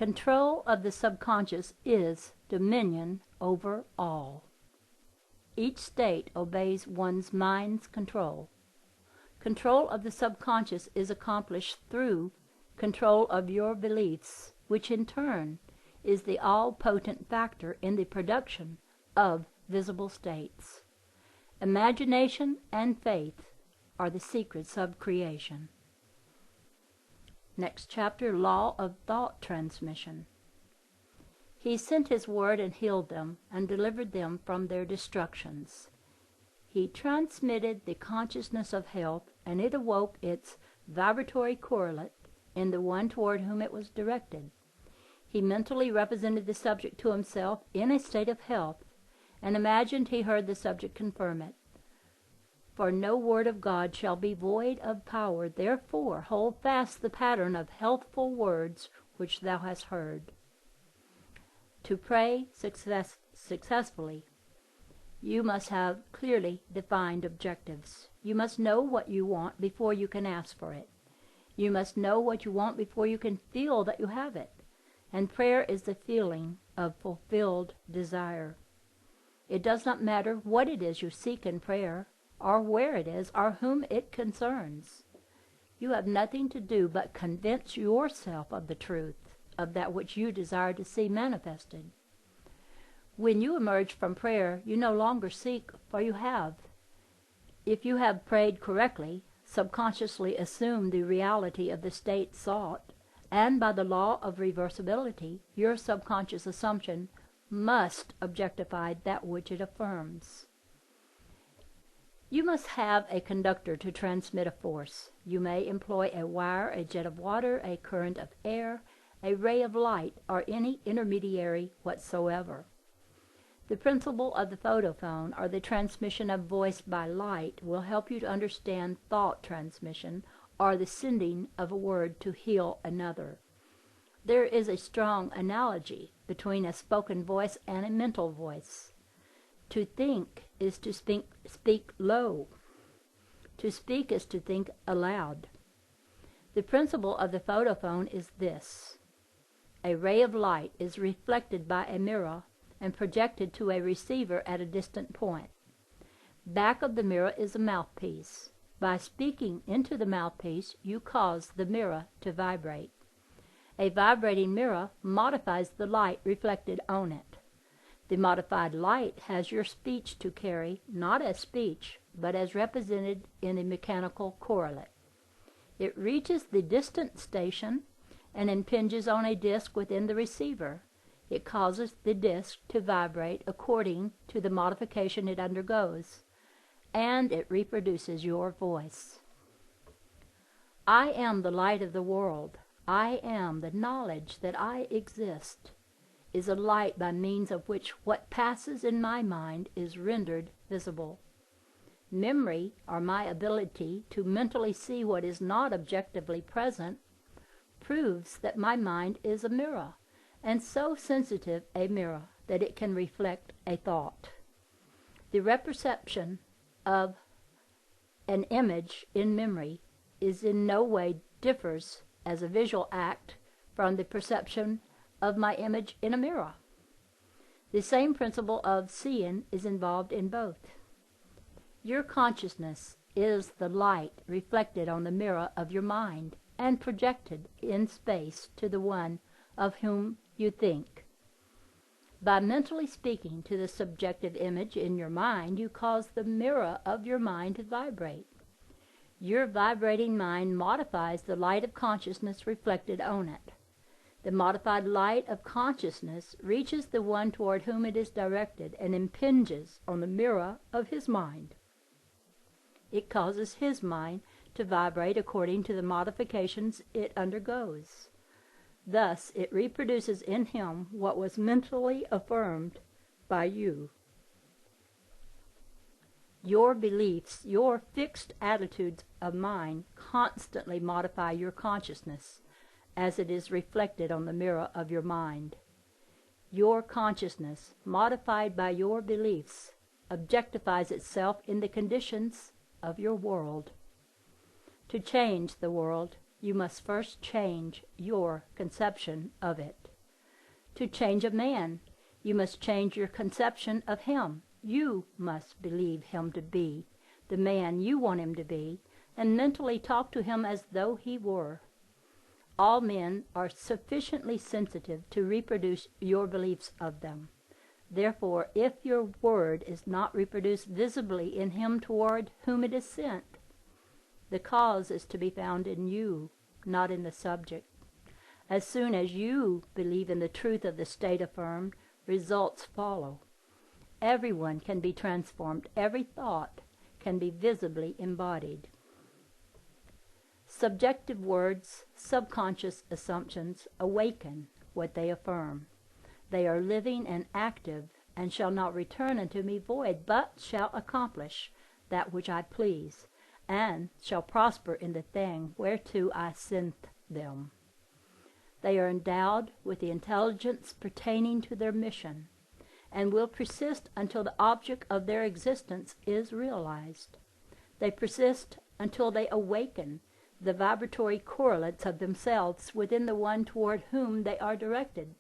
Control of the subconscious is dominion over all. Each state obeys one's mind's control. Control of the subconscious is accomplished through control of your beliefs, which in turn is the all-potent factor in the production of visible states. Imagination and faith are the secrets of creation. Next chapter, Law of Thought Transmission. He sent his word and healed them and delivered them from their destructions. He transmitted the consciousness of health, and it awoke its vibratory correlate in the one toward whom it was directed. He mentally represented the subject to himself in a state of health, and imagined he heard the subject confirm it. For no word of God shall be void of power, therefore hold fast the pattern of healthful words which thou hast heard. To pray successfully, you must have clearly defined objectives. You must know what you want before you can ask for it. You must know what you want before you can feel that you have it. And prayer is the feeling of fulfilled desire. It does not matter what it is you seek in prayer, or where it is, or whom it concerns. You have nothing to do but convince yourself of the truth of that which you desire to see manifested. When you emerge from prayer, you no longer seek, for you have. If you have prayed correctly, subconsciously assume the reality of the state sought, and by the law of reversibility, your subconscious assumption must objectify that which it affirms. You must have a conductor to transmit a force. You may employ a wire, a jet of water, a current of air, a ray of light, or any intermediary whatsoever. The principle of the photophone, or the transmission of voice by light, will help you to understand thought transmission, or the sending of a word to heal another. There is a strong analogy between a spoken voice and a mental voice. To think is to speak low. To speak is to think aloud. The principle of the photophone is this. A ray of light is reflected by a mirror and projected to a receiver at a distant point. Back of the mirror is a mouthpiece. By speaking into the mouthpiece, you cause the mirror to vibrate. A vibrating mirror modifies the light reflected on it. The modified light has your speech to carry, not as speech, but as represented in a mechanical correlate. It reaches the distant station and impinges on a disc within the receiver. It causes the disc to vibrate according to the modification it undergoes, and it reproduces your voice. I am the light of the world. I am the knowledge that I exist, is a light by means of which what passes in my mind is rendered visible. Memory, or my ability to mentally see what is not objectively present, proves that my mind is a mirror, and so sensitive a mirror that it can reflect a thought. The reperception of an image in memory is in no way differs as a visual act from the perception of my image in a mirror. The same principle of seeing is involved in both. Your consciousness is the light reflected on the mirror of your mind and projected in space to the one of whom you think. By mentally speaking to the subjective image in your mind, you cause the mirror of your mind to vibrate. Your vibrating mind modifies the light of consciousness reflected on it. The modified light of consciousness reaches the one toward whom it is directed and impinges on the mirror of his mind. It causes his mind to vibrate according to the modifications it undergoes. Thus, it reproduces in him what was mentally affirmed by you. Your beliefs, your fixed attitudes of mind constantly modify your consciousness as it is reflected on the mirror of your mind. Your consciousness, modified by your beliefs, objectifies itself in the conditions of your world. To change the world, you must first change your conception of it. To change a man, you must change your conception of him. You must believe him to be the man you want him to be, and mentally talk to him as though he were. All men are sufficiently sensitive to reproduce your beliefs of them. Therefore, if your word is not reproduced visibly in him toward whom it is sent, the cause is to be found in you, not in the subject. As soon as you believe in the truth of the state affirmed, results follow. Everyone can be transformed. Every thought can be visibly embodied. Subjective words, subconscious assumptions, awaken what they affirm. They are living and active, and shall not return unto me void, but shall accomplish that which I please, and shall prosper in the thing whereto I send them. They are endowed with the intelligence pertaining to their mission, and will persist until the object of their existence is realized. They persist until they awaken the vibratory correlates of themselves within the one toward whom they are directed.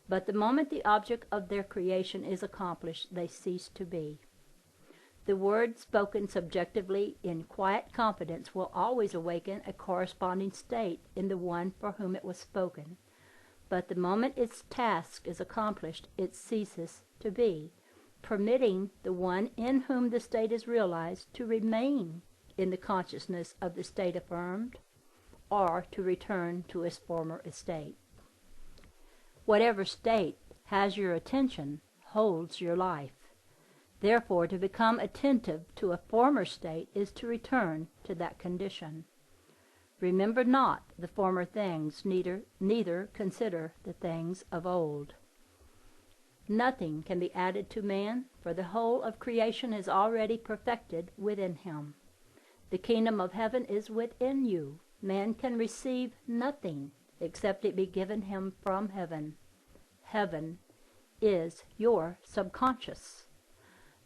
But the moment the object of their creation is accomplished, they cease to be. The word spoken subjectively in quiet confidence will always awaken a corresponding state in the one for whom it was spoken. But the moment its task is accomplished, it ceases to be, permitting the one in whom the state is realized to remain in the consciousness of the state affirmed, or to return to its former estate. Whatever state has your attention holds your life. Therefore, to become attentive to a former state is to return to that condition. Remember not the former things, neither consider the things of old. Nothing can be added to man, for the whole of creation is already perfected within him. The kingdom of heaven is within you. Man can receive nothing except it be given him from heaven. Heaven is your subconscious.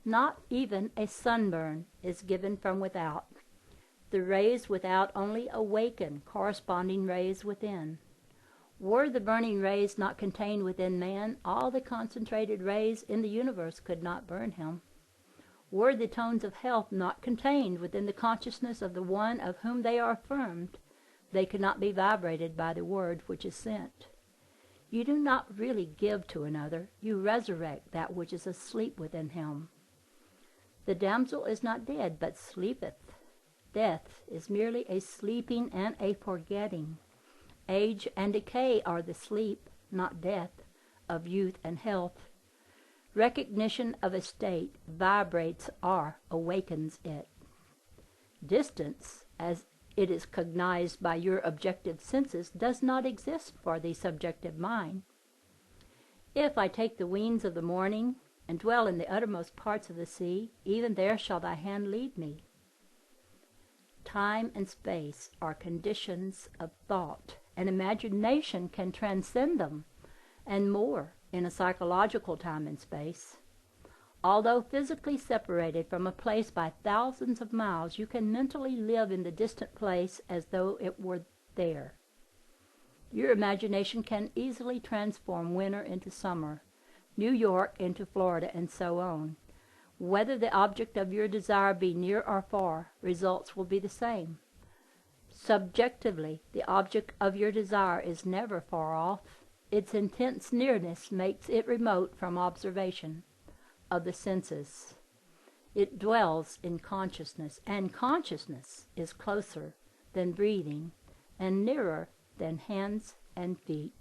Not even a sunburn is given from without. The rays without only awaken corresponding rays within. Were the burning rays not contained within man, all the concentrated rays in the universe could not burn him. Were the tones of health not contained within the consciousness of the one of whom they are affirmed, they could not be vibrated by the word which is sent. You do not really give to another, you resurrect that which is asleep within him. The damsel is not dead, but sleepeth. Death is merely a sleeping and a forgetting. Age and decay are the sleep, not death, of youth and health. Recognition of a state vibrates or awakens it. Distance, as it is cognized by your objective senses, does not exist for the subjective mind. If I take the wings of the morning and dwell in the uttermost parts of the sea, even there shall thy hand lead me. Time and space are conditions of thought, and imagination can transcend them, and more in a psychological time and space. Although physically separated from a place by thousands of miles, you can mentally live in the distant place as though it were there. Your imagination can easily transform winter into summer, New York into Florida, and so on. Whether the object of your desire be near or far, results will be the same. Subjectively, the object of your desire is never far off. Its intense nearness makes it remote from observation of the senses. It dwells in consciousness, and consciousness is closer than breathing and nearer than hands and feet.